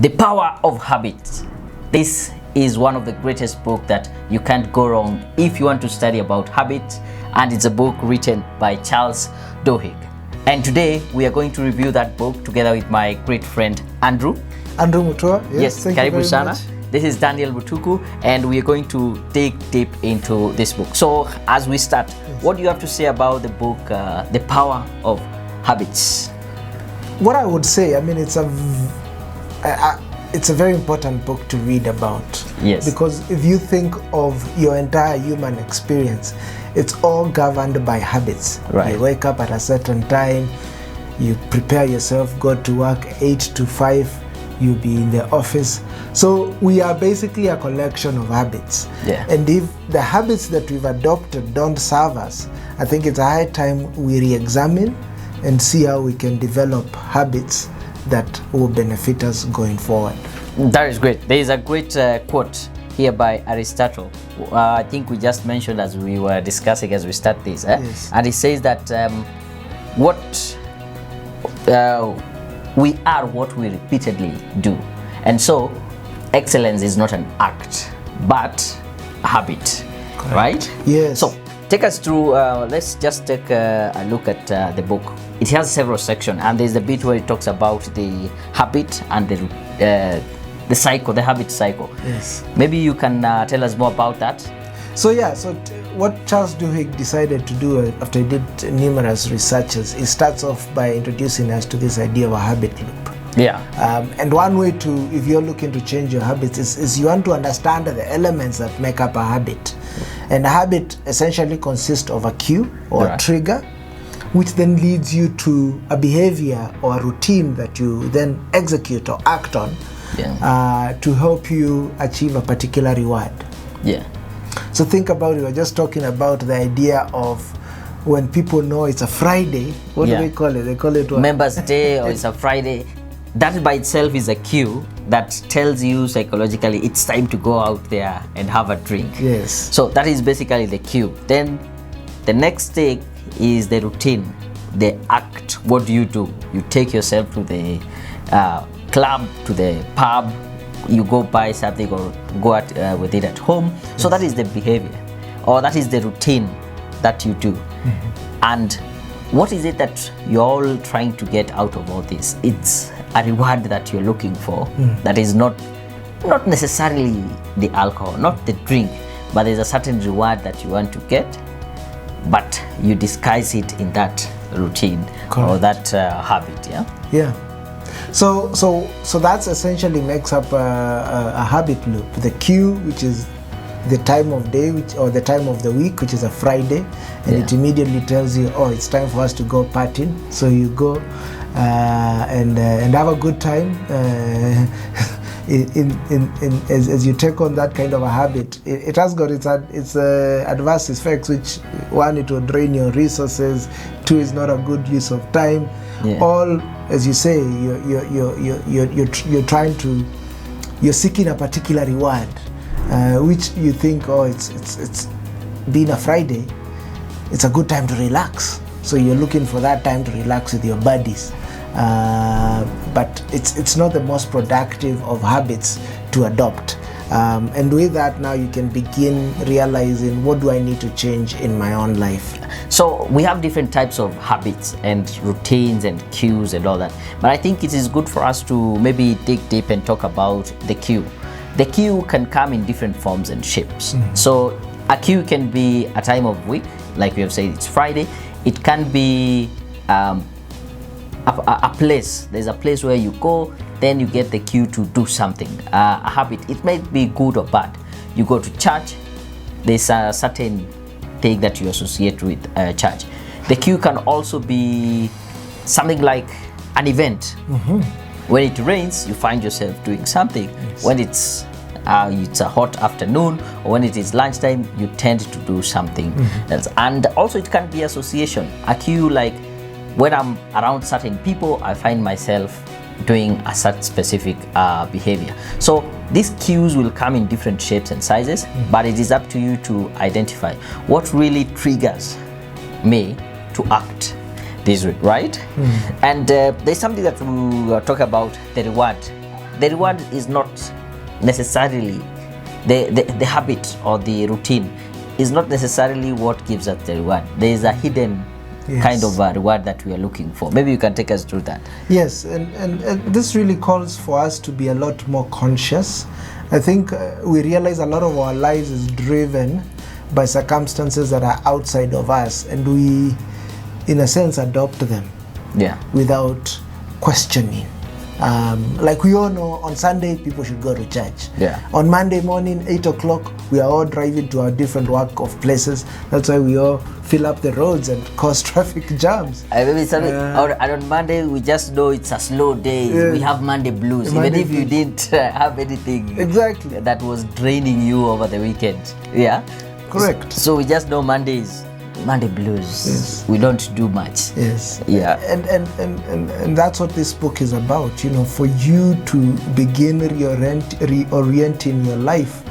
The Power of Habits. This is one of the greatest books that you can't go wrong if you want to study about habits, and it's a book written by Charles Duhigg. And today we are going to review that book together with my great friend Andrew Mutua. Yes, karibu sana. This is Daniel Mutuku, and we are going to dig deep into this book. So as we start, what do you have to say about the book, The Power of Habits? What I would say, I mean, it's a very important book to read about. Yes. Because if you think of your entire human experience, it's all governed by habits. Right. You wake up at a certain time, you prepare yourself, go to work 8 to 5, you'll be in the office. So we are basically a collection of habits. Yeah. And if the habits that we've adopted don't serve us, I think it's a high time we re-examine and see how we can develop habits that will benefit us going forward. That is great. There is a great quote here by Aristotle. I think we just mentioned as we were discussing as we start this. Yes. And it says that we are what we repeatedly do. And so excellence is not an act, but a habit. Correct. Right? Yes. So take us through, let's just take a look at the book. It has several sections, and there's the bit where it talks about the habit and the cycle, the habit cycle. Yes. Maybe you can tell us more about that. So what Charles Duhigg decided to do after he did numerous researches, he starts off by introducing us to this idea of a habit loop. Yeah. And one way to, if you're looking to change your habits, is you want to understand the elements that make up a habit. And a habit essentially consists of a cue or a trigger, which then leads you to a behavior or a routine that you then execute or act on to help you achieve a particular reward. Yeah. So think about it, we're just talking about the idea of when people know it's a Friday, what do they call it? They call it what? Members Day, or it's a Friday. That by itself is a cue that tells you psychologically it's time to go out there and have a drink. Yes. So that is basically the cue. Then the next thing is the routine, the act. What do? You take yourself to the club, to the pub, you go buy something or go out with it at home. Yes. So that is the behavior, or that is the routine that you do. Mm-hmm. And what is it that you're all trying to get out of all this? It's a reward that you're looking for, that is not necessarily the alcohol, not the drink, but there's a certain reward that you want to get, but you disguise it in that routine. Correct. Or that habit. Yeah. So that's essentially makes up a habit loop. The cue, which is the time of day, or the time of the week, which is a Friday, and it immediately tells you, oh, it's time for us to go partying. So you go and have a good time. As you take on that kind of a habit, it has got its adverse effects, which one, it will drain your resources. 2, is not a good use of time. Yeah. All, as you say, you're seeking a particular reward, which you think, oh, it's being a Friday, it's a good time to relax. So you're looking for that time to relax with your buddies. But it's not the most productive of habits to adopt. And with that, now you can begin realizing, what do I need to change in my own life? So we have different types of habits and routines and cues and all that. But I think it is good for us to maybe dig deep and talk about the cue. The cue can come in different forms and shapes. Mm-hmm. So a cue can be a time of week, like we have said, it's Friday. It can be a place. There's a place where you go, then you get the cue to do something. A habit, it may be good or bad. You go to church, there's a certain thing that you associate with church. The cue can also be something like an event. Mm-hmm. When it rains, you find yourself doing something. Yes. When it's a hot afternoon, or when it is lunchtime, you tend to do something else. And also it can be association. A cue, like when I'm around certain people, I find myself doing a certain specific behavior. So these cues will come in different shapes and sizes, but it is up to you to identify what really triggers me to act this way, right? And there's something that we talk about, the reward the reward is not necessarily the habit or the routine is not necessarily what gives us the reward. There is a hidden kind of reward that we are looking for. Maybe you can take us through that. Yes, and this really calls for us to be a lot more conscious. I think we realize a lot of our lives is driven by circumstances that are outside of us, and we, in a sense, adopt them without questioning. Like we all know, on Sunday people should go to church. On Monday morning, 8 o'clock, we are all driving to our different work of places. That's why we all fill up the roads and cause traffic jams. Or on Monday, we just know it's a slow day. We have Monday blues, even if you didn't have anything that was draining you over the weekend. Correct. So we just know Monday blues. We don't do much. And that's what this book is about, you know, for you to begin reorienting your life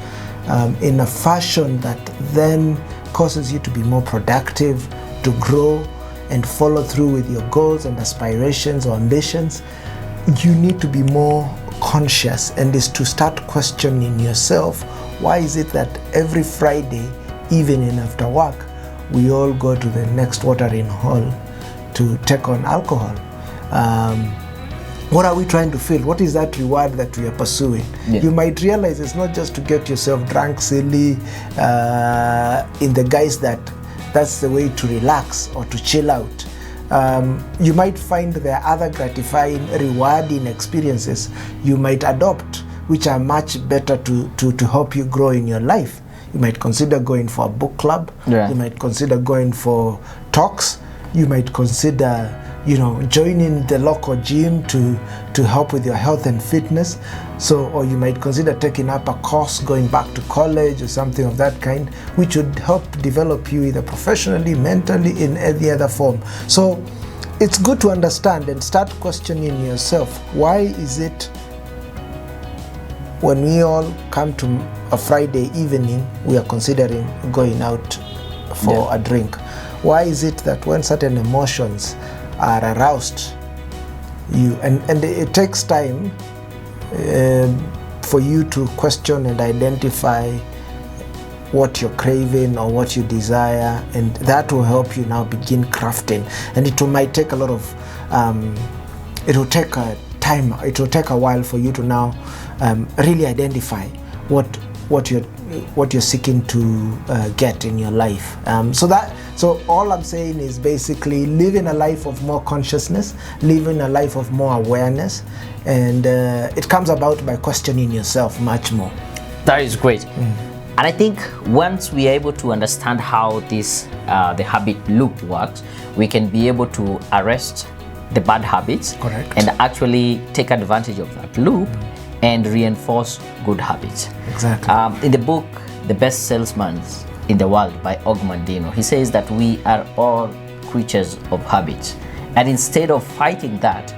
in a fashion that then causes you to be more productive, to grow and follow through with your goals and aspirations or ambitions. You need to be more conscious, and is to start questioning yourself. Why is it that every Friday evening after work we all go to the next watering hole to take on alcohol? What are we trying to feel? What is that reward that we are pursuing? You might realize it's not just to get yourself drunk silly in the guise that that's the way to relax or to chill out. You might find there are other gratifying, rewarding experiences you might adopt, which are much better to help you grow in your life. You might consider going for a book club. You might consider going for talks. You might consider, you know, joining the local gym to help with your health and fitness. So, or you might consider taking up a course, going back to college or something of that kind, which would help develop you either professionally, mentally, in any other form. So it's good to understand and start questioning yourself. Why is it when we all come to a Friday evening, we are considering going out for a drink? Why is it that when certain emotions are aroused, and it takes time for you to question and identify what you're craving or what you desire, and that will help you now begin crafting. And it might take a lot of it will take a time, it will take a while for you to now really identify what you're seeking to get in your life. So all I'm saying is basically living a life of more consciousness, living a life of more awareness, and it comes about by questioning yourself much more. That is great. And I think once we are able to understand how this the habit loop works, we can be able to arrest the bad habits. Correct. And actually take advantage of that loop and reinforce good habits. Exactly. In the book, The Best Salesman in the World by Og Mandino, he says that we are all creatures of habits. And instead of fighting that,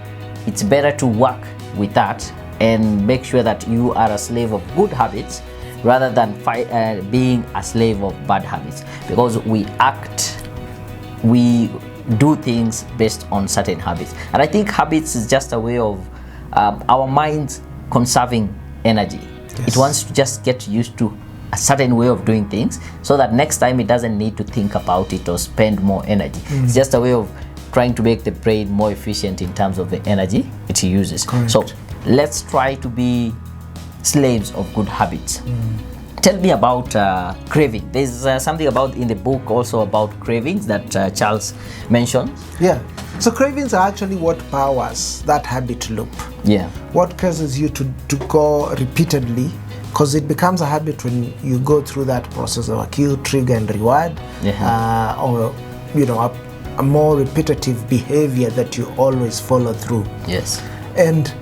it's better to work with that and make sure that you are a slave of good habits rather than being a slave of bad habits. Because we do things based on certain habits. And I think habits is just a way of our minds conserving energy. It wants to just get used to a certain way of doing things so that next time it doesn't need to think about it or spend more energy. It's just a way of trying to make the brain more efficient in terms of the energy it uses. Correct. So let's try to be slaves of good habits. Tell me about craving. There's something about in the book also about cravings that Charles mentioned. Yeah. So cravings are actually what powers that habit loop. Yeah. What causes you to go repeatedly, because it becomes a habit when you go through that process of a cue, trigger, and reward, or a more repetitive behavior that you always follow through. Yes. And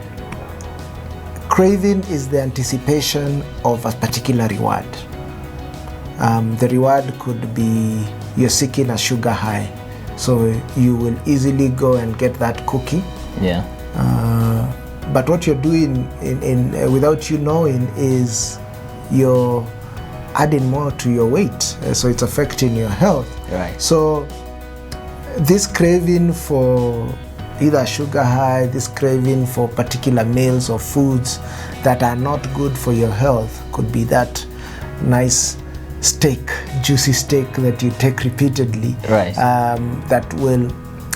craving is the anticipation of a particular reward. The reward could be you're seeking a sugar high, so you will easily go and get that cookie. Yeah. But what you're doing in without you knowing is you're adding more to your weight, so it's affecting your health. Right. So this craving for either sugar high, this craving for particular meals or foods that are not good for your health. Could be that nice steak, juicy steak that you take repeatedly, right. That will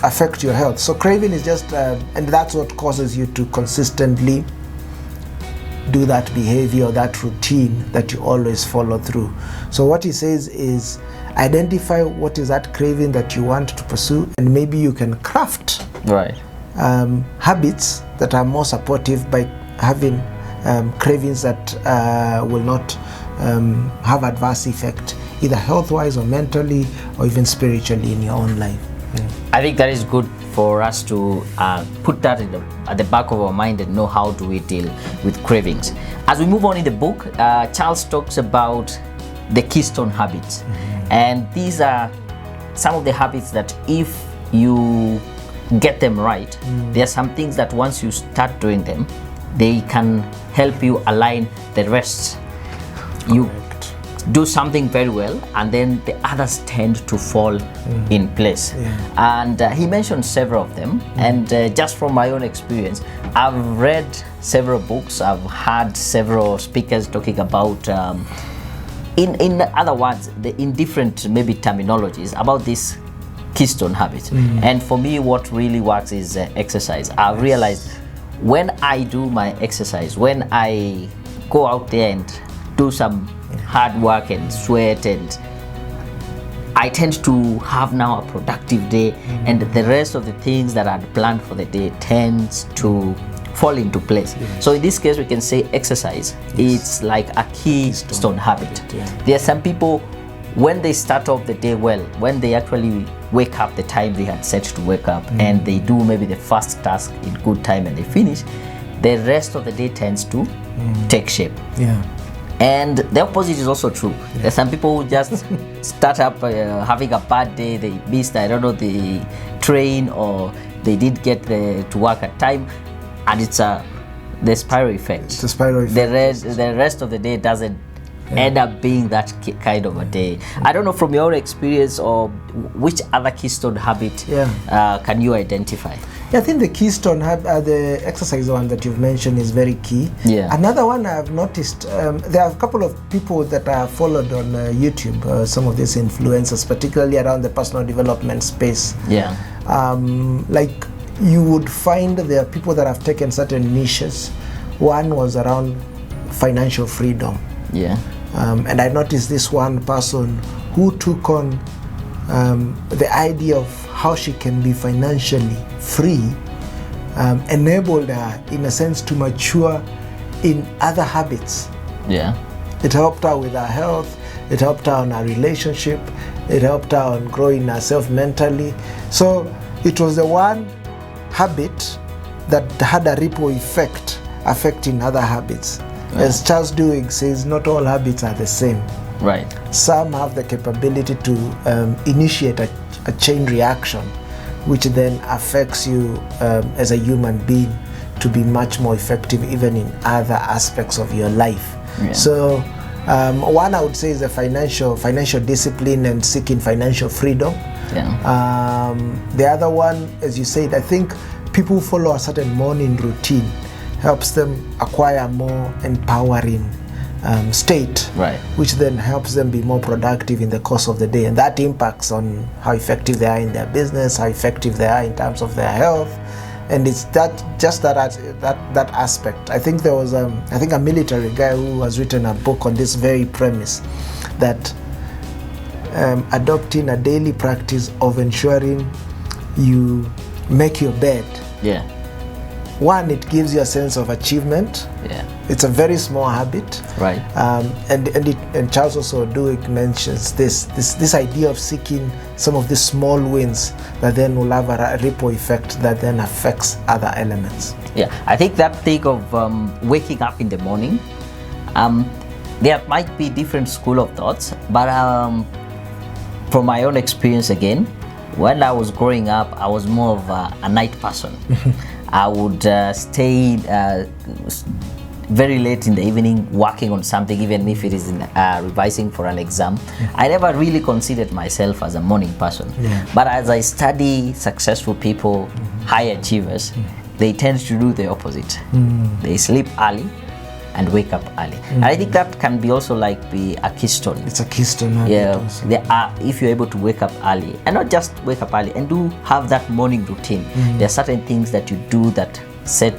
affect your health. So craving is just, and that's what causes you to consistently do that behavior, that routine that you always follow through. So what he says is, identify what is that craving that you want to pursue, and maybe you can craft Right. Habits that are more supportive by having cravings that will not have adverse effect, either health-wise or mentally or even spiritually in your own life. I think that is good for us to put that at the back of our mind and know how do we deal with cravings. As we move on in the book, Charles talks about the Keystone Habits. And these are some of the habits that if you get them right, there are some things that once you start doing them, they can help you align the rest. You do something very well, and then the others tend to fall in place. And he mentioned several of them, and just from my own experience, I've read several books, I've had several speakers talking about in other words, in different maybe terminologies about this Keystone Habit. And for me, what really works is exercise. I've realized when I do my exercise, when I go out there and do some hard work and sweat, and I tend to have now a productive day, and the rest of the things that I'd planned for the day tends to fall into place. So in this case, we can say exercise, it's like a keystone habit. There are some people, when they start off the day well, when they actually wake up the time they had set to wake up, and they do maybe the first task in good time and they finish, the rest of the day tends to take shape. And the opposite is also true. There's some people who just start up having a bad day, they missed, I don't know, the train, or they didn't get to work at time, and it's the spiral effect. It's the spiral effect. The rest of the day doesn't end up being that kind of a day. I don't know, from your own experience, or which other keystone habit can you identify? I think the keystone habit, the exercise one that you've mentioned, is very key. Another one I've noticed, there are a couple of people that are followed on YouTube, some of these influencers, particularly around the personal development space. Like, you would find there are people that have taken certain niches. One was around financial freedom. And I noticed this one person who took on the idea of how she can be financially free, enabled her, in a sense, to mature in other habits. It helped her with her health, it helped her on her relationship, it helped her on growing herself mentally. So it was the one habit that had a ripple effect affecting other habits. As Charles Duhigg says, not all habits are the same. Some have the capability to initiate a chain reaction, which then affects you as a human being to be much more effective even in other aspects of your life. So one I would say is the financial discipline and seeking financial freedom. The other one, as you said, I think people who follow a certain morning routine helps them acquire more empowering state, which then helps them be more productive in the course of the day, and that impacts on how effective they are in their business, how effective they are in terms of their health. And it's that aspect. I think there was a military guy who has written a book on this very premise, that adopting a daily practice of ensuring you make your bed. One, it gives you a sense of achievement. It's a very small habit. And Charles also Duhigg mentions this idea of seeking some of these small wins that then will have a ripple effect that then affects other elements. I think that thing of waking up in the morning, there might be different school of thoughts, but from my own experience again, when I was growing up, I was more of a night person. I would stay very late in the evening working on something, even if it is in, revising for an exam. I never really considered myself as a morning person. But as I study successful people, high achievers, they tend to do the opposite. They sleep early and wake up early. And I think that can be also like be a keystone. It's a keystone habit also. There are, if you're able to wake up early, and not just wake up early, and do have that morning routine. There are certain things that you do that set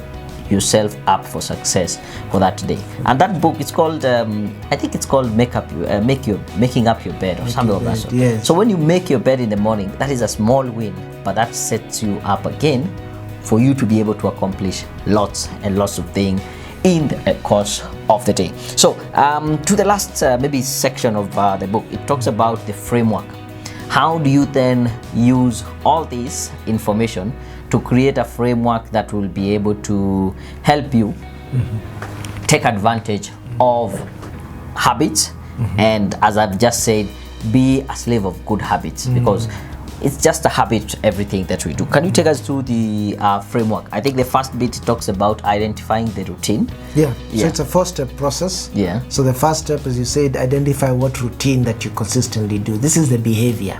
yourself up for success for that day. And that book is called, I think it's called Making Up Your Bed or something of that sort. Yes. So when you make your bed in the morning, that is a small win, but that sets you up again for you to be able to accomplish lots and lots of things in the course of the day. So to the last maybe section of the book, it talks about the framework. How do you then use all this information to create a framework that will be able to help you take advantage of habits, and as I've just said, be a slave of good habits, because it's just a habit, everything that we do. Can you take us through the framework? I think the first bit talks about identifying the routine. So it's a 4-step process. So the first step, as you said, identify what routine that you consistently do. This is the behavior.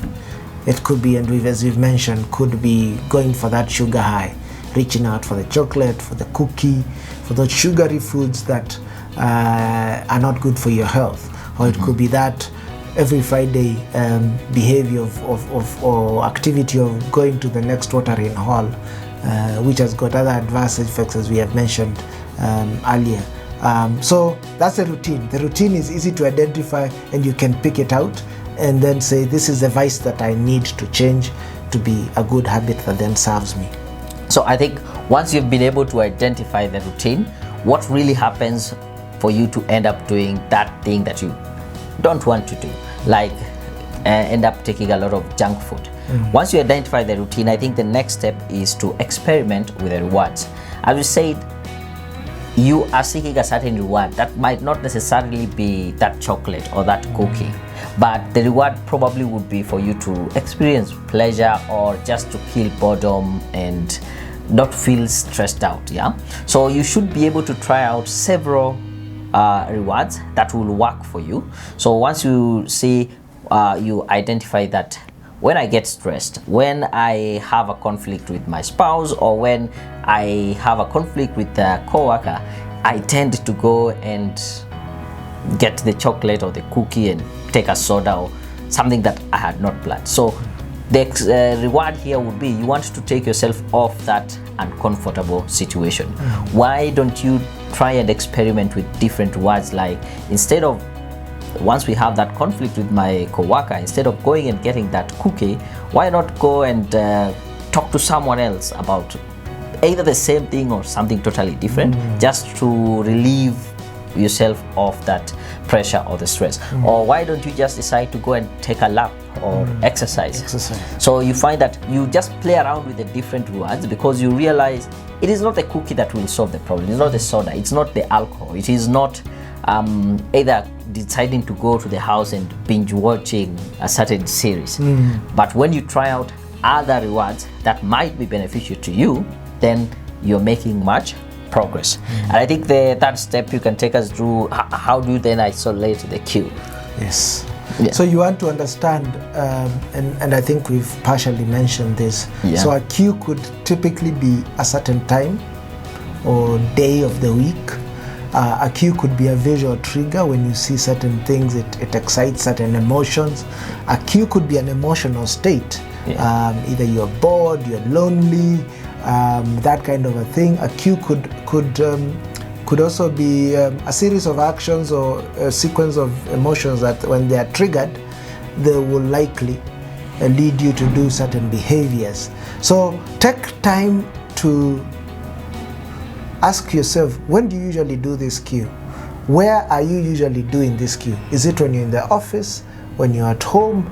It could be, and as we've mentioned, could be going for that sugar high, reaching out for the chocolate, for the cookie, for those sugary foods that are not good for your health. Or it could be that every Friday behavior or activity of going to the next watering hole, which has got other adverse effects, as we have mentioned earlier. So that's the routine. The routine is easy to identify, and you can pick it out and then say, this is the vice that I need to change to be a good habit that then serves me. So I think once you've been able to identify the routine, what really happens for you to end up doing that thing that you don't want to do, like end up taking a lot of junk food. Once you identify the routine, I think the next step is to experiment with the rewards. As we said, you are seeking a certain reward that might not necessarily be that chocolate or that cookie, but the reward probably would be for you to experience pleasure or just to kill boredom and not feel stressed out. So you should be able to try out several rewards that will work for you. So once you see, you identify that when I get stressed, when I have a conflict with my spouse, or when I have a conflict with a coworker, I tend to go and get the chocolate or the cookie and take a soda or something that I had not planned. So the reward here would be, you want to take yourself off that uncomfortable situation. Why don't you try and experiment with different rewards? Like, instead of, once we have that conflict with my coworker, instead of going and getting that cookie, why not go and talk to someone else about either the same thing or something totally different, just to relieve yourself of that pressure or the stress? Or why don't you just decide to go and take a lap or exercise? So you find that you just play around with the different rewards, because you realize it is not the cookie that will solve the problem. It's not the soda, it's not the alcohol, it is not either deciding to go to the house and binge watching a certain series. But when you try out other rewards that might be beneficial to you, then you're making much progress. And I think the third step, you can take us through, how do you then isolate the cue? So you want to understand, and I think we've partially mentioned this. So a cue could typically be a certain time or day of the week. A cue could be a visual trigger. When you see certain things, it excites certain emotions. A cue could be an emotional state. Either you're bored, you're lonely, that kind of a thing. A cue could also be a series of actions or a sequence of emotions that, when they are triggered, they will likely lead you to do certain behaviors. So take time to ask yourself, when do you usually do this cue? Where are you usually doing this cue? Is it when you're in the office, when you're at home,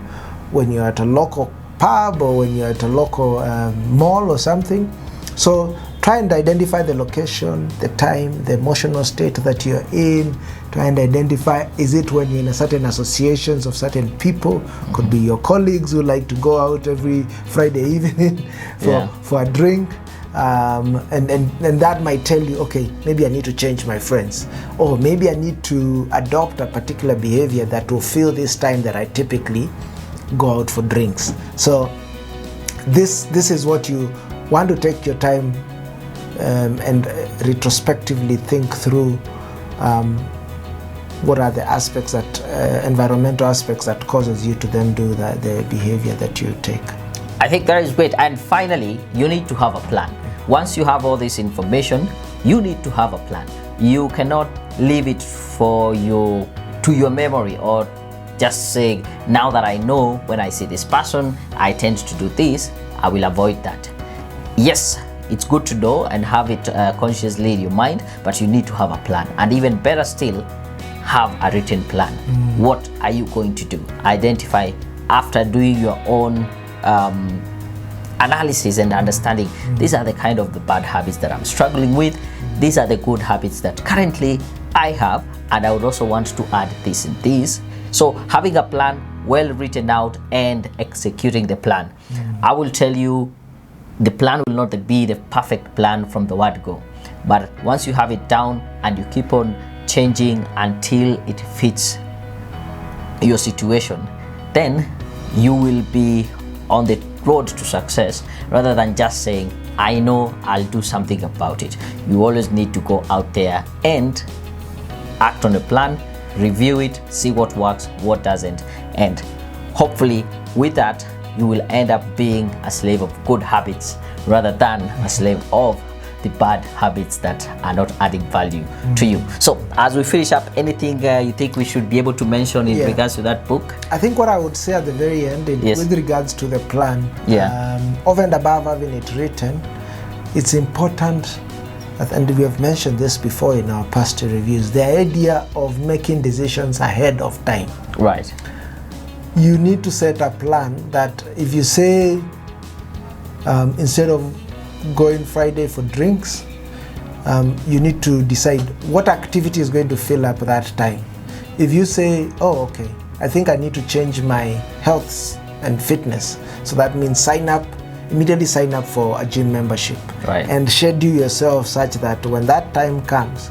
when you're at a local pub, or when you're at a local mall or something? So try and identify the location, the time, the emotional state that you're in. Try and identify, is it when you're in a certain associations of certain people? Could be your colleagues who like to go out every Friday evening for a drink. and that might tell you, okay, maybe I need to change my friends, or maybe I need to adopt a particular behavior that will fill this time that I typically go out for drinks. So this is what you want to take your time and retrospectively think through. What are the aspects that environmental aspects that causes you to then do the behavior that you take? I think that is great. And finally, you need to have a plan. Once you have all this information, you need to have a plan. You cannot leave it to your memory, or just say, now that I know when I see this person, I tend to do this, I will avoid that. Yes, it's good to know and have it consciously in your mind, but you need to have a plan. And even better still, have a written plan. What are you going to do? Identify after doing your own analysis and understanding. These are the kind of the bad habits that I'm struggling with. These are the good habits that currently I have, and I would also want to add this and this. So having a plan well written out and executing the plan. I will tell you, the plan will not be the perfect plan from the word go, but once you have it down and you keep on changing until it fits your situation, then you will be on the road to success, rather than just saying, I know, I'll do something about it. You always need to go out there and act on a plan, review it, see what works, what doesn't, and hopefully with that you will end up being a slave of good habits rather than a slave of the bad habits that are not adding value to you. So as we finish up, anything you think we should be able to mention in regards to that book? I think what I would say at the very end with regards to the plan, over and above having it written, it's important, and we have mentioned this before in our past reviews, the idea of making decisions ahead of time. Right. You need to set a plan that if you say, instead of going Friday for drinks, you need to decide what activity is going to fill up that time. If you say, oh, okay, I think I need to change my health and fitness, so that means immediately sign up for a gym membership, right, and schedule yourself such that when that time comes,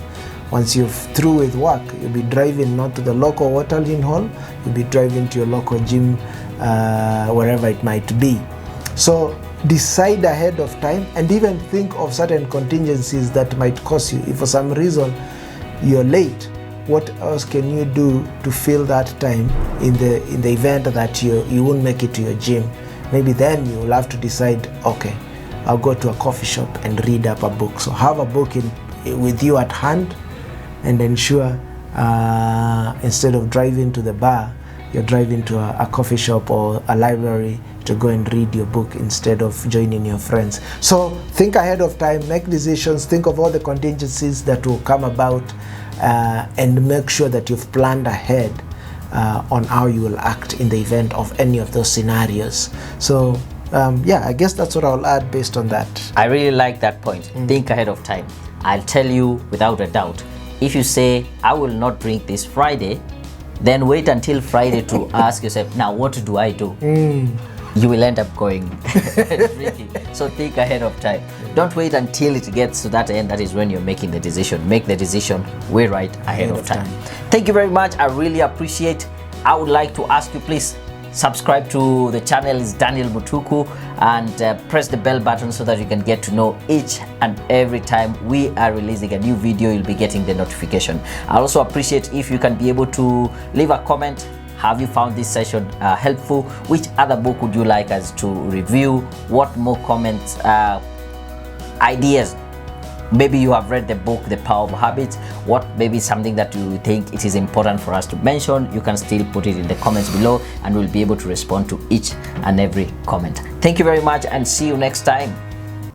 once you're through with work, you'll be driving not to the local watering hole, you'll be driving to your local gym, wherever it might be. So decide ahead of time, and even think of certain contingencies that might cause you. If for some reason you're late, what else can you do to fill that time in the event that you won't make it to your gym? Maybe then you'll have to decide, okay, I'll go to a coffee shop and read up a book. So have a book with you at hand, and ensure instead of driving to the bar, you're driving to a coffee shop or a library to go and read your book instead of joining your friends. So think ahead of time, make decisions, think of all the contingencies that will come about, and make sure that you've planned ahead on how you will act in the event of any of those scenarios. So I guess that's what I'll add based on that. I really like that point. Think ahead of time. I'll tell you without a doubt, if you say, I will not drink this Friday, then wait until Friday to ask yourself, now what do I do? You will end up going drinking. So think ahead of time. Don't wait until it gets to that end. That is when you're making the decision. Make the decision way right ahead of time. Thank you very much. I really appreciate. I would like to ask you, please subscribe to the channel. It's Daniel Mutuku, and press the bell button so that you can get to know each and every time we are releasing a new video. You'll be getting the notification. I also appreciate if you can be able to leave a comment. Have you found this session helpful? Which other book would you like us to review? What more comments, ideas? Maybe you have read the book The Power of Habits. What maybe something that you think it is important for us to mention? You can still put it in the comments below, and we'll be able to respond to each and every comment. Thank you very much, and see you next time.